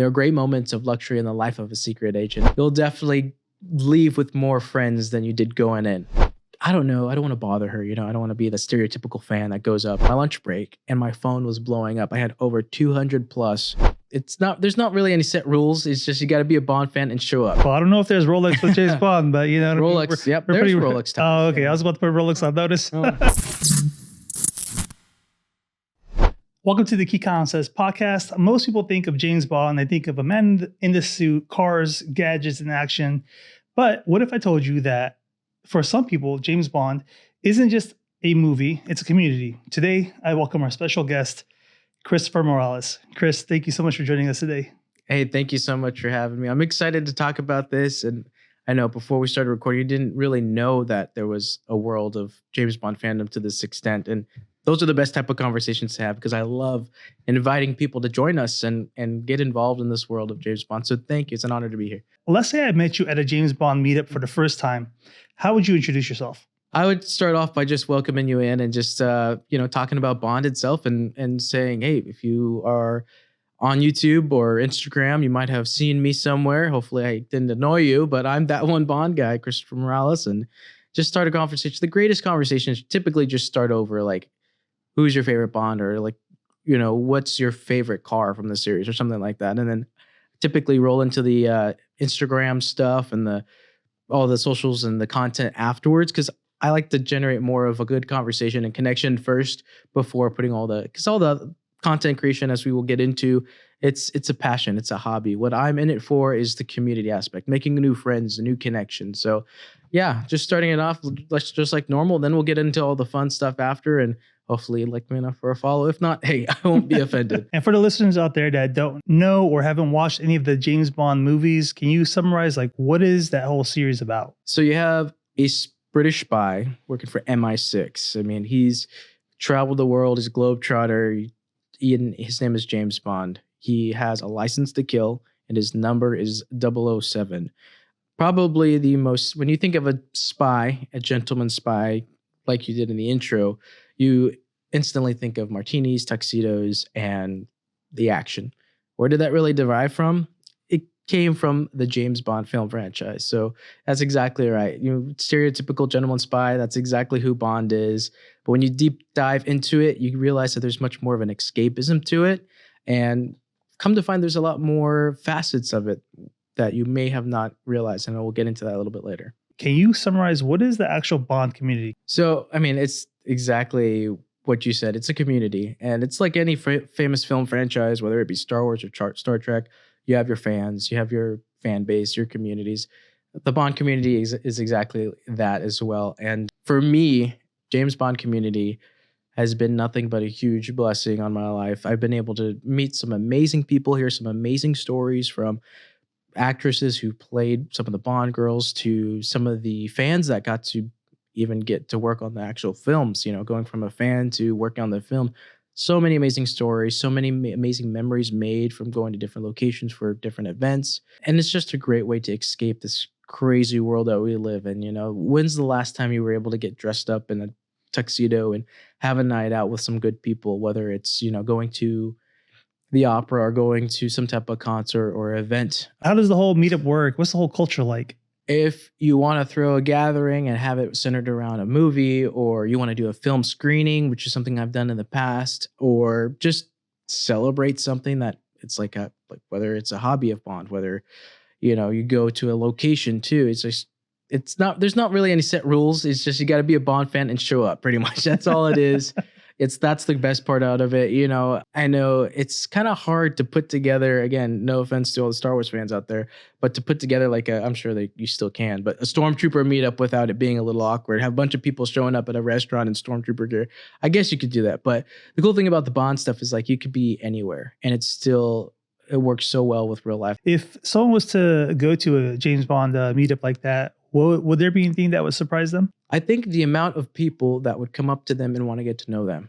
There are great moments of luxury in the life of a secret agent. You'll definitely leave with more friends than you did going in. I don't know. I don't want to bother her. I don't want to be the stereotypical fan that goes up my lunch break and my phone was blowing up. I had over 200 plus. There's not really any set rules. It's just you got to be a Bond fan and show up. Well, I don't know if there's Rolex with James Bond, but Rolex. Yep, there's pretty Rolex times. Oh, okay. I was about to put Rolex on notice. Oh. Welcome to the Key Concepts podcast. Most people think of James Bond, they think of a man in the suit, cars, gadgets, and action. But what if I told you that for some people, James Bond isn't just a movie, it's a community. Today, I welcome our special guest, Christopher Morales. Chris, thank you so much for joining us today. Hey, thank you so much for having me. I'm excited to talk about this. And I know before we started recording, you didn't really know that there was a world of James Bond fandom to this extent. And those are the best type of conversations to have because I love inviting people to join us and get involved in this world of James Bond. So thank you. It's an honor to be here. Well, let's say I met you at a James Bond meetup for the first time. How would you introduce yourself? I would start off by just welcoming you in and just, talking about Bond itself and saying, hey, if you are on YouTube or Instagram, you might have seen me somewhere. Hopefully I didn't annoy you, but I'm ThatOneBondGuy, Christopher Morales, and just start a conversation. The greatest conversations typically just start over like, who's your favorite Bond, or what's your favorite car from the series or something like that. And then typically roll into the Instagram stuff and all the socials and the content afterwards. Cause I like to generate more of a good conversation and connection first before putting all the content creation, as we will get into, it's a passion. It's a hobby. What I'm in it for is the community aspect, making new friends, new connections. So yeah, just starting it off, let's just like normal. Then we'll get into all the fun stuff after, and hopefully like me enough for a follow. If not, hey, I won't be offended. And for the listeners out there that don't know or haven't watched any of the James Bond movies, can you summarize like what is that whole series about? So you have a British spy working for MI6. I mean, he's traveled the world. He's a globetrotter. His name is James Bond. He has a license to kill, and his number is 007. Probably the most, when you think of a spy, a gentleman spy, like you did in the intro, you instantly think of martinis, tuxedos, and the action. Where did that really derive from? It came from the James Bond film franchise. So that's exactly right. Stereotypical gentleman spy, that's exactly who Bond is. But when you deep dive into it, you realize that there's much more of an escapism to it. And come to find there's a lot more facets of it that you may have not realized. And we'll get into that a little bit later. Can you summarize what is the actual Bond community? So, I mean, it's exactly what you said. It's a community, and it's like any famous film franchise, whether it be Star Wars or Star Trek. You have your fans, you have your fan base, your communities. The Bond community is exactly that as well. And for me, James Bond community has been nothing but a huge blessing on my life. I've been able to meet some amazing people, hear some amazing stories from actresses who played some of the Bond girls to some of the fans that got to even get to work on the actual films, going from a fan to working on the film. So many amazing stories, so many amazing memories made from going to different locations for different events. And it's just a great way to escape this crazy world that we live in. When's the last time you were able to get dressed up in a tuxedo and have a night out with some good people, whether it's, going to the opera or going to some type of concert or event? How does the whole meetup work? What's the whole culture like? If you want to throw a gathering and have it centered around a movie, or you want to do a film screening, which is something I've done in the past, or just celebrate something that it's like whether it's a hobby of Bond, whether, you go to a location too. There's not really any set rules. It's just, you got to be a Bond fan and show up pretty much. That's all it is. That's the best part out of it. I know it's kind of hard to put together, again, no offense to all the Star Wars fans out there, but to put together I'm sure that you still can, but a Stormtrooper meetup without it being a little awkward, have a bunch of people showing up at a restaurant in Stormtrooper gear. I guess you could do that. But the cool thing about the Bond stuff is you could be anywhere, and it works so well with real life. If someone was to go to a James Bond meetup like that, would there be anything that would surprise them? I think the amount of people that would come up to them and want to get to know them.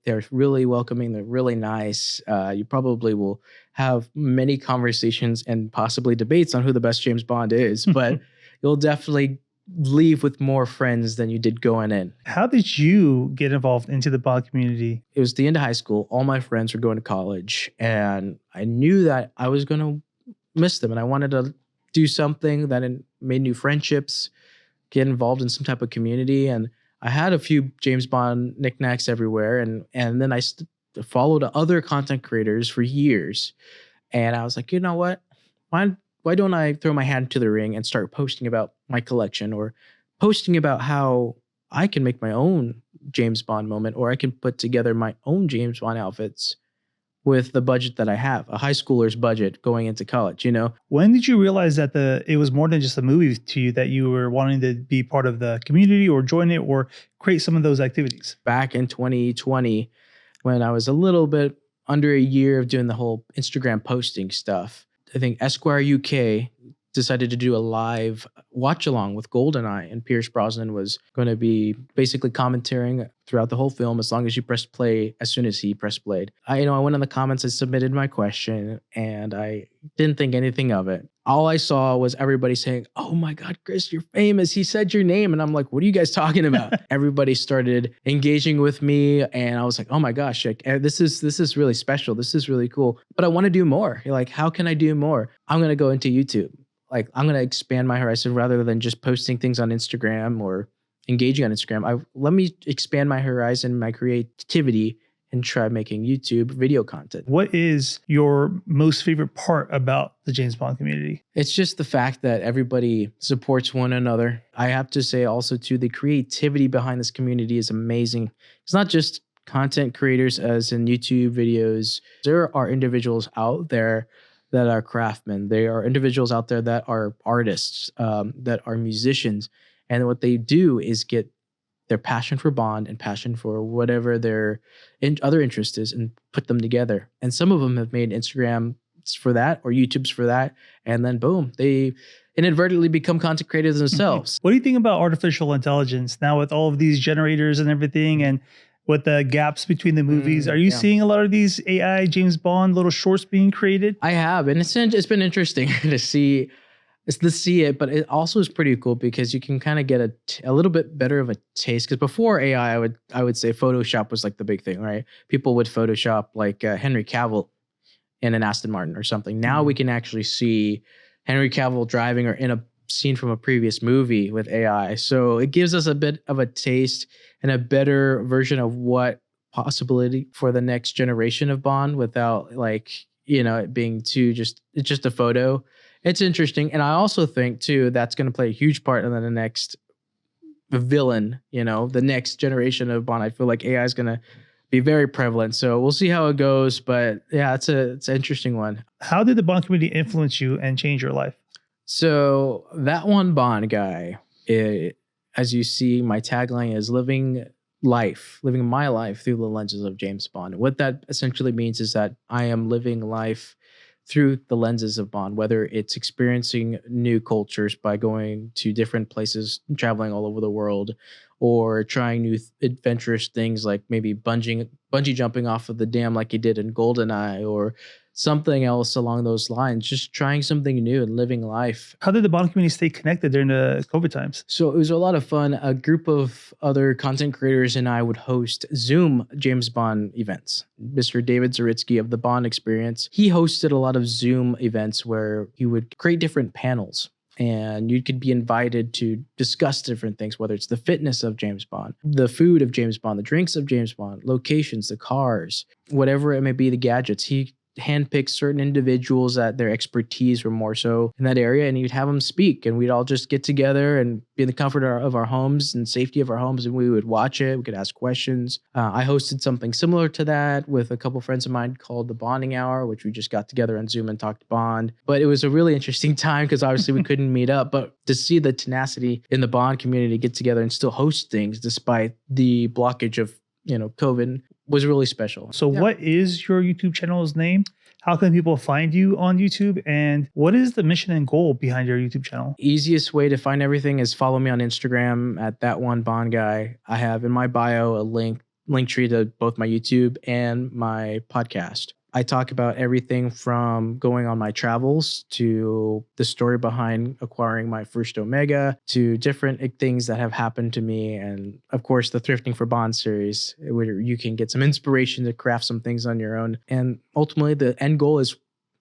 They're really welcoming. They're really nice. You probably will have many conversations and possibly debates on who the best James Bond is, but you'll definitely leave with more friends than you did going in. How did you get involved into the Bond community? It was the end of high school. All my friends were going to college, and I knew that I was going to miss them, and I wanted to do something that made new friendships, get involved in some type of community. And I had a few James Bond knickknacks everywhere, and then I followed other content creators for years, and I was like, you know what? Why don't I throw my hat into the ring and start posting about my collection, or posting about how I can make my own James Bond moment, or I can put together my own James Bond outfits with the budget that I have, a high schooler's budget going into college, you know? When did you realize that it was more than just a movie to you, that you were wanting to be part of the community or join it or create some of those activities? Back in 2020, when I was a little bit under a year of doing the whole Instagram posting stuff, I think Esquire UK decided to do a live watch along with Goldeneye, and Pierce Brosnan was going to be basically commentating throughout the whole film as long as you pressed play as soon as he pressed play. I went in the comments, I submitted my question, and I didn't think anything of it. All I saw was everybody saying, "Oh my God, Chris, you're famous. He said your name." And I'm like, what are you guys talking about? Everybody started engaging with me, and I was like, oh my gosh, like, this is really special. This is really cool. But I want to do more. You're like, how can I do more? I'm going to go into YouTube. Like, I'm going to expand my horizon rather than just posting things on Instagram or engaging on Instagram. Let me expand my horizon, my creativity, and try making YouTube video content. What is your most favorite part about the James Bond community? It's just the fact that everybody supports one another. I have to say also too, the creativity behind this community is amazing. It's not just content creators as in YouTube videos. There are individuals out there that are craftsmen. There are individuals out there that are artists, that are musicians. And what they do is get their passion for Bond and passion for whatever their other interest is and put them together. And some of them have made Instagrams for that or YouTubes for that. And then boom, they inadvertently become content creators themselves. What do you think about artificial intelligence now with all of these generators and everything, and with the gaps between the movies? Are you seeing a lot of these AI James Bond little shorts being created? I have, and it's been interesting to see it, but it also is pretty cool because you can kind of get a little bit better of a taste. Because before AI, I would say Photoshop was like the big thing, right? People would Photoshop like Henry Cavill in an Aston Martin or something. Now we can actually see Henry Cavill driving or in a scene from a previous movie with AI. So it gives us a bit of a taste and a better version of what possibility for the next generation of Bond without it being it's just a photo. It's interesting. And I also think too, that's going to play a huge part in the next villain, the next generation of Bond. I feel like AI is going to be very prevalent. So we'll see how it goes. But yeah, it's an interesting one. How did the Bond community influence you and change your life? So that one Bond guy, as you see, my tagline is living my life through the lenses of James Bond. What that essentially means is that I am living life through the lenses of Bond, whether it's experiencing new cultures by going to different places, traveling all over the world, or trying new adventurous things like maybe bungee jumping off of the dam like he did in Goldeneye, or something else along those lines, just trying something new and living life. How did the Bond community stay connected during the COVID times? So it was a lot of fun. A group of other content creators and I would host Zoom James Bond events. Mr. David Zaritsky of the Bond Experience, he hosted a lot of Zoom events where he would create different panels. And you could be invited to discuss different things, whether it's the fitness of James Bond, the food of James Bond, the drinks of James Bond, locations, the cars, whatever it may be, the gadgets. He handpicked certain individuals that their expertise were more so in that area, and you'd have them speak, and we'd all just get together and be in the comfort of our homes and safety of our homes, and we would watch it. We could ask questions. I hosted something similar to that with a couple friends of mine called the Bonding Hour, which we just got together on Zoom and talked Bond. But it was a really interesting time because obviously we couldn't meet up, but to see the tenacity in the Bond community get together and still host things despite the blockage of COVID was really special. So what is your YouTube channel's name? How can people find you on YouTube? And what is the mission and goal behind your YouTube channel? Easiest way to find everything is follow me on Instagram at ThatOneBondGuy. I have in my bio a link tree to both my YouTube and my podcast. I talk about everything from going on my travels to the story behind acquiring my first Omega to different things that have happened to me. And of course, the Thrifting for Bond series, where you can get some inspiration to craft some things on your own. And ultimately, the end goal is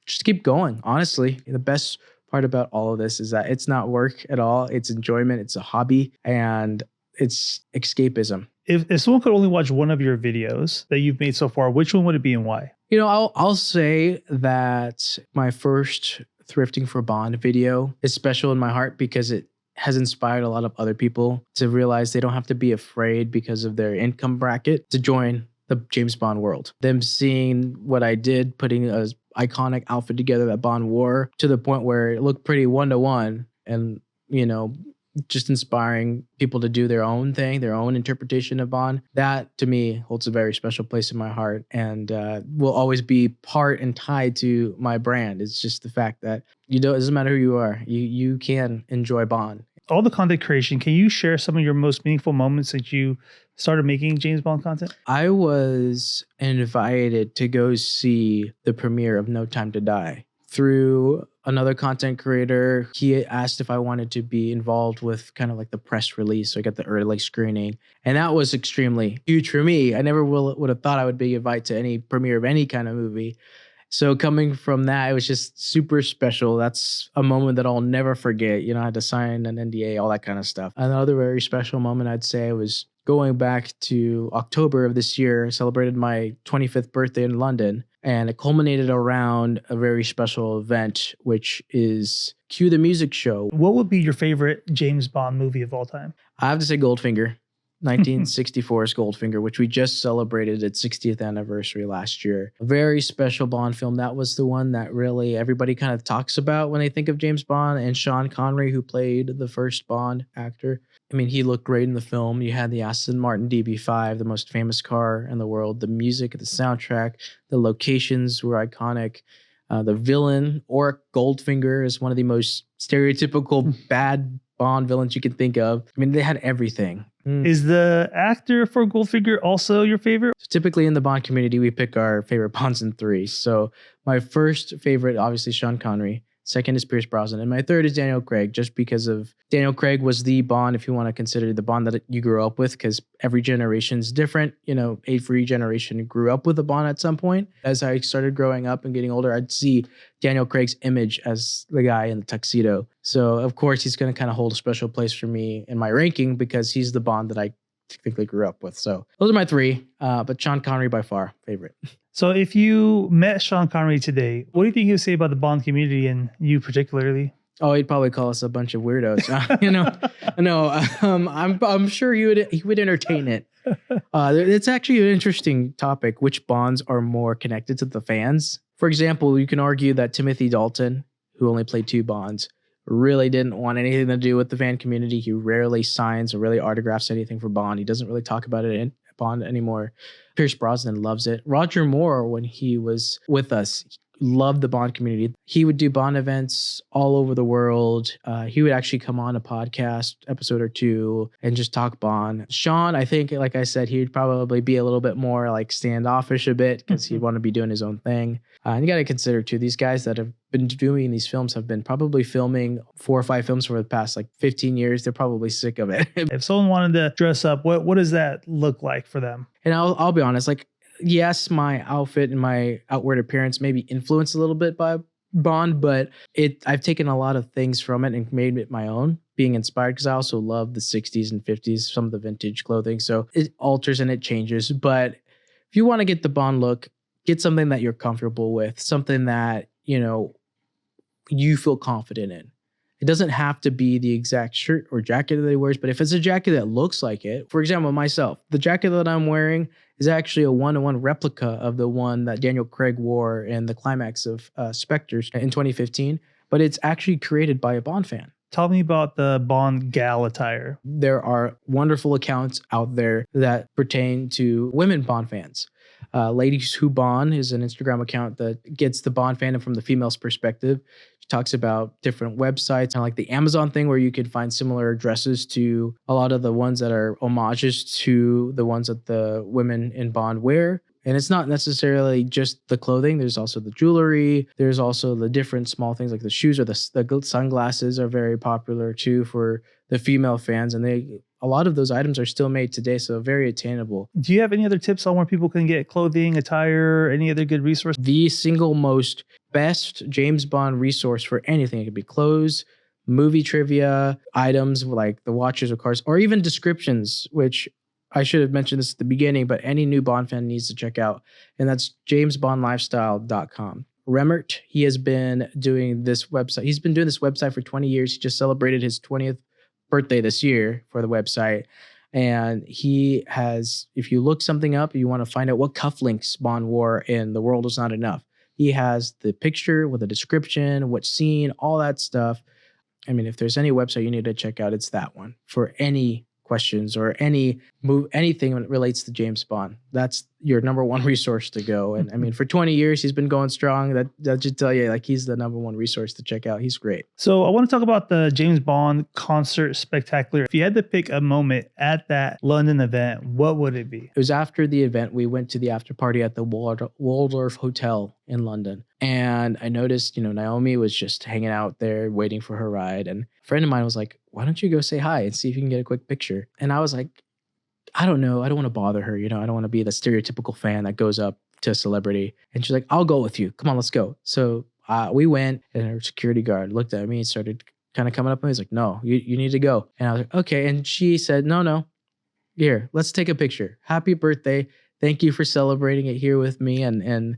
just keep going. Honestly, the best part about all of this is that it's not work at all. It's enjoyment. It's a hobby and it's escapism. If someone could only watch one of your videos that you've made so far, which one would it be and why? I'll say that my first Thrifting for Bond video is special in my heart because it has inspired a lot of other people to realize they don't have to be afraid because of their income bracket to join the James Bond world. Them seeing what I did, putting a iconic outfit together that Bond wore to the point where it looked pretty one-to-one and, just inspiring people to do their own thing, their own interpretation of Bond. That, to me, holds a very special place in my heart and will always be part and tied to my brand. It's just the fact that, it doesn't matter who you are, you can enjoy Bond. All the content creation, can you share some of your most meaningful moments that you started making James Bond content? I was invited to go see the premiere of No Time to Die through another content creator. He asked if I wanted to be involved with kind of like the press release. So I got the early screening. And that was extremely huge for me. I never would have thought I would be invited to any premiere of any kind of movie. So coming from that, it was just super special. That's a moment that I'll never forget. I had to sign an NDA, all that kind of stuff. Another very special moment, I'd say, was going back to October of this year. I celebrated my 25th birthday in London, and it culminated around a very special event, which is Cue the Music Show. What would be your favorite James Bond movie of all time? I have to say Goldfinger. 1964's Goldfinger, which we just celebrated its 60th anniversary last year. A very special Bond film. That was the one that really everybody kind of talks about when they think of James Bond, and Sean Connery, who played the first Bond actor. He looked great in the film. You had the Aston Martin DB5, the most famous car in the world. The music, the soundtrack, the locations were iconic. The villain, Auric Goldfinger, is one of the most stereotypical bad Bond villains you can think of. They had everything. Is the actor for Goldfinger also your favorite? So typically in the Bond community, we pick our favorite Bonds in three. So my first favorite, obviously, Sean Connery. Second is Pierce Brosnan. And my third is Daniel Craig, just because of Daniel Craig was the Bond, if you want to consider the Bond that you grew up with, because every generation is different. Every generation grew up with a Bond at some point. As I started growing up and getting older, I'd see Daniel Craig's image as the guy in the tuxedo. So, of course, he's going to kind of hold a special place for me in my ranking because he's the Bond that I typically grew up with. So those are my three, but Sean Connery by far favorite. So if you met Sean Connery today, what do you think he would say about the Bond community and you particularly? Oh, he'd probably call us a bunch of weirdos. I'm sure he would entertain it. It's actually an interesting topic. Which Bonds are more connected to the fans? For example, you can argue that Timothy Dalton, who only played 2 Bonds, really didn't want anything to do with the fan community. He rarely signs or really autographs anything for Bond. He doesn't really talk about it in Bond anymore. Pierce Brosnan loves it. Roger Moore, when he was with us, loved the Bond community. He would do Bond events all over the world. He would actually come on a podcast episode or 2 and just talk Bond. Sean, I think, like I said, he'd probably be a little bit more like standoffish a bit because he'd want to be doing his own thing. And you got to consider too, these guys that have been doing these films have been probably filming 4 or 5 films for the past 15 years. They're probably sick of it. If someone wanted to dress up, what does that look like for them? And I'll be honest, yes, my outfit and my outward appearance may be influenced a little bit by Bond, but I've taken a lot of things from it and made it my own, being inspired because I also love the 60s and 50s, some of the vintage clothing. So it alters and it changes. But if you want to get the Bond look, get something that you're comfortable with, something that, you feel confident in. It doesn't have to be the exact shirt or jacket that he wears, but if it's a jacket that looks like it, for example, myself, the jacket that I'm wearing is actually a 1-to-1 replica of the one that Daniel Craig wore in the climax of Spectres in 2015, but it's actually created by a Bond fan. Tell me about the Bond gal attire. There are wonderful accounts out there that pertain to women Bond fans. Ladies Who Bond is an Instagram account that gets the Bond fandom from the female's perspective. She talks about different websites, kind of like the Amazon thing where you can find similar dresses to a lot of the ones that are homages to the ones that the women in Bond wear. And it's not necessarily just the clothing. There's also the jewelry. There's also the different small things like the shoes or the sunglasses are very popular too for the female fans. And a lot of those items are still made today, so very attainable. Do you have any other tips on where people can get clothing, attire, any other good resource? The single most best James Bond resource for anything. It could be clothes, movie trivia, items like the watches or cars, or even descriptions, which I should have mentioned this at the beginning, but any new Bond fan needs to check out. And that's JamesBondLifestyle.com. Remert, he has been doing this website. He's been doing this website for 20 years. He just celebrated his 20th birthday this year for the website. And he has, if you look something up, you want to find out what cufflinks Bond wore in The World Is Not Enough. He has the picture with a description, what scene, all that stuff. I mean, if there's any website you need to check out, it's that one for any questions or anything that relates to James Bond. That's your number one resource to go. And I mean, for 20 years, he's been going strong. That should tell you, like, he's the number one resource to check out. He's great. So I want to talk about the James Bond concert spectacular. If you had to pick a moment at that London event, what would it be? It was after the event. We went to the after party at the Waldorf Hotel in London. And I noticed, Naomi was just hanging out there waiting for her ride. And a friend of mine was like, why don't you go say hi and see if you can get a quick picture? And I was like, I don't know. I don't want to bother her. I don't want to be the stereotypical fan that goes up to a celebrity. And she's like, I'll go with you. Come on, let's go. So we went, and her security guard looked at me and started kind of coming up and he's like, no, you need to go. And I was like, okay. And she said, no, here, let's take a picture. Happy birthday. Thank you for celebrating it here with me. And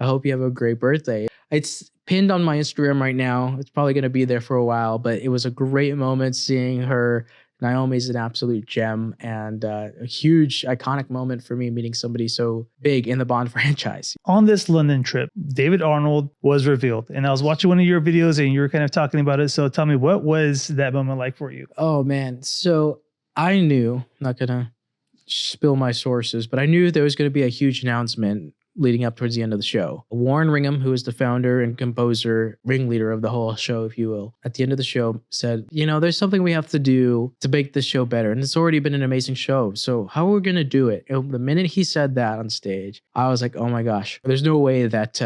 I hope you have a great birthday. It's pinned on my Instagram right now. It's probably going to be there for a while, but it was a great moment seeing her. Naomi's an absolute gem and a huge iconic moment for me meeting somebody so big in the Bond franchise. On this London trip, David Arnold was revealed, and I was watching one of your videos and you were kind of talking about it. So tell me, what was that moment like for you? Oh man. So I knew, not going to spill my sources, but I knew there was going to be a huge announcement leading up towards the end of the show. Warren Ringham, who is the founder and composer, ringleader of the whole show, if you will, at the end of the show said, there's something we have to do to make this show better. And it's already been an amazing show. So how are we going to do it? And the minute he said that on stage, I was like, oh my gosh, there's no way that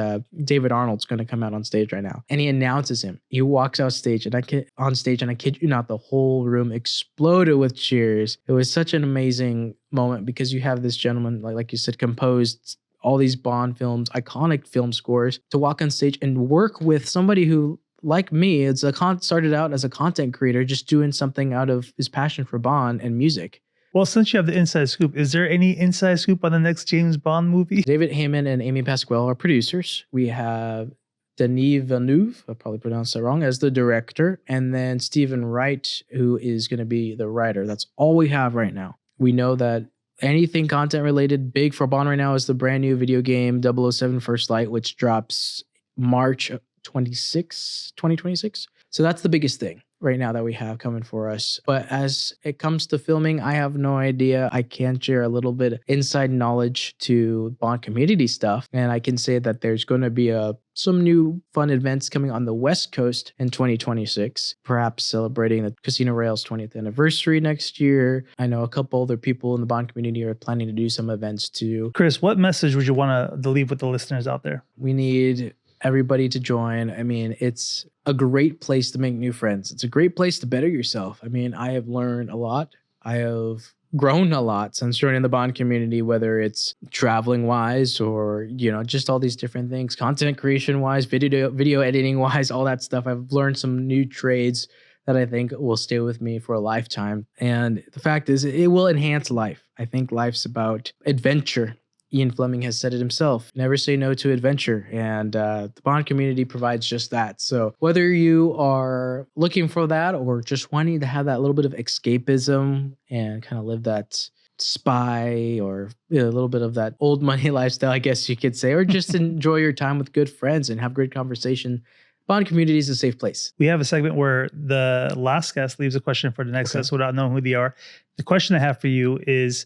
David Arnold's going to come out on stage right now. And he announces him. He walks on stage and I kid you not, the whole room exploded with cheers. It was such an amazing moment because you have this gentleman, like you said, composed all these Bond films, iconic film scores, to walk on stage and work with somebody who, like me, started out as a content creator, just doing something out of his passion for Bond and music. Well, since you have the inside scoop, is there any inside scoop on the next James Bond movie? David Heyman and Amy Pasquale are producers. We have Denis Villeneuve, I'll probably pronounce that wrong, as the director, and then Stephen Wright, who is going to be the writer. That's all we have right now. We know that anything content related big for Bond right now is the brand new video game 007 First Light, which drops March 26, 2026. So that's the biggest thing right now that we have coming for us. But as it comes to filming, I have no idea. I can share a little bit of inside knowledge to Bond community stuff. And I can say that there's going to be some new fun events coming on the West Coast in 2026, perhaps celebrating the Casino Royale's 20th anniversary next year. I know a couple other people in the Bond community are planning to do some events too. Chris, what message would you want to leave with the listeners out there? We need everybody to join. I mean, it's a great place to make new friends. It's a great place to better yourself. I mean, I have learned a lot. I have grown a lot since joining the Bond community, whether it's traveling wise or, just all these different things, content creation wise, video editing wise, all that stuff. I've learned some new trades that I think will stay with me for a lifetime. And the fact is, it will enhance life. I think life's about adventure. Ian Fleming has said it himself, never say no to adventure. And the Bond community provides just that. So whether you are looking for that or just wanting to have that little bit of escapism and kind of live that spy or a little bit of that old money lifestyle, I guess you could say, or just enjoy your time with good friends and have great conversation, Bond community is a safe place. We have a segment where the last guest leaves a question for the next guest without knowing who they are. The question I have for you is,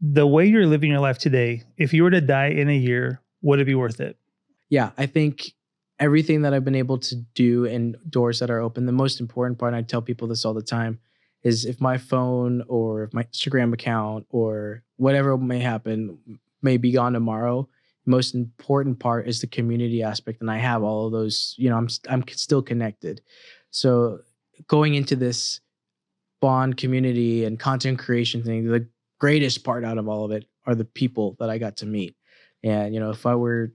the way you're living your life today, if you were to die in a year, would it be worth it? Yeah, I think everything that I've been able to do and doors that are open, the most important part, and I tell people this all the time, is if my phone or if my Instagram account or whatever may happen, may be gone tomorrow, the most important part is the community aspect. And I have all of those, I'm still connected. So going into this Bond community and content creation thing, the greatest part out of all of it are the people that I got to meet. And, if I were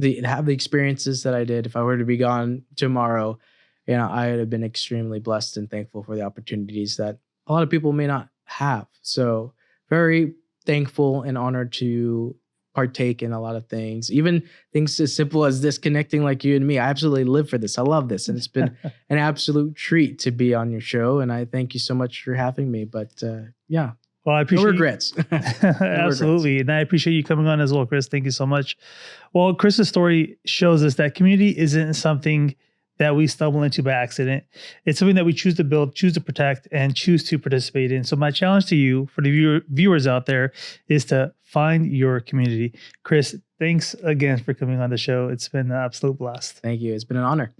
to have the experiences that I did, if I were to be gone tomorrow, I would have been extremely blessed and thankful for the opportunities that a lot of people may not have. So very thankful and honored to partake in a lot of things, even things as simple as this, connecting like you and me. I absolutely live for this. I love this. And it's been an absolute treat to be on your show. And I thank you so much for having me. But yeah. Well, I appreciate no regrets. Absolutely. And I appreciate you coming on as well, Chris. Thank you so much. Well, Chris's story shows us that community isn't something that we stumble into by accident. It's something that we choose to build, choose to protect, and choose to participate in. So my challenge to you, for the viewers out there, is to find your community. Chris, thanks again for coming on the show. It's been an absolute blast. Thank you. It's been an honor.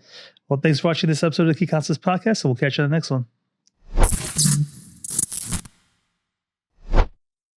Well, thanks for watching this episode of the Key Concepts Podcast, and we'll catch you on the next one.